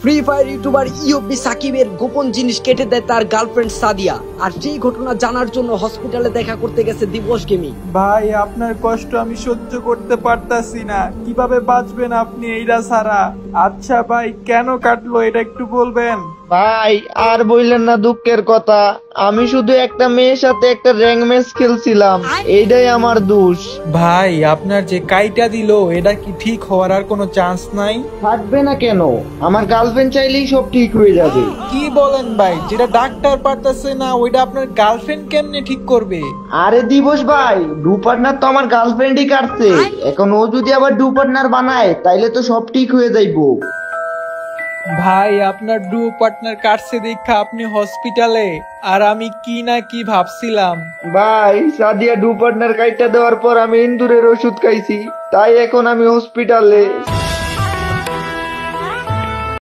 Free fire YouTuber UP সাকিবের গোপন জিনিস কেটে দেয় তার গার্লফ্রেন্ড সাদিয়া। আর সেই ঘটনা জানার জন্য হসপিটালে দেখা করতে গেছে দিবস গেমিং। ভাই আপনার কষ্ট আমি সহ্য করতে পারতাছি না, কিভাবে বাঁচবেন আপনি এইটা ছাড়া? আচ্ছা ভাই, কেন কাটলো এটা একটু বলবেন? ভাই আর বললেন না দুঃখের কথা, আমি শুধু একটা মেয়ের সাথে একটা র্যাঙ্ক ম্যাচ খেলছিলাম, এইটাই আমার দোষ। ভাই আপনার যে কাইটা দিল এটা কি ঠিক হওয়ার আর কোনো চান্স নাই? থাকবে না কেন, আমার গার্লফ্রেন্ড চাইলেই সব ঠিক হয়ে যাবে। কি বলেন ভাই, যেটা ডাক্তার পারতাছে না ওইটা আপনার গার্লফ্রেন্ড কেমনে ঠিক করবে? আরে দিবস ভাই, ডু পার্টনার তো আমার গার্লফ্রেন্ডই কাটছে, এখন ও যদি আবার ডু পার্টনার বানায় তাইলে তো সব ঠিক হয়ে যাইবো। ভাই আপনার ডু পার্টনার কাটছে দেখা আপনি হসপিটালে, আর আমি কি না কি ভাবছিলাম। ভাই সাদিয়া ডু পার্টনার কাইটা দেওয়ার পর আমি ইন্দুরের ওষুধ খাইছি, তাই এখন আমি হসপিটালে।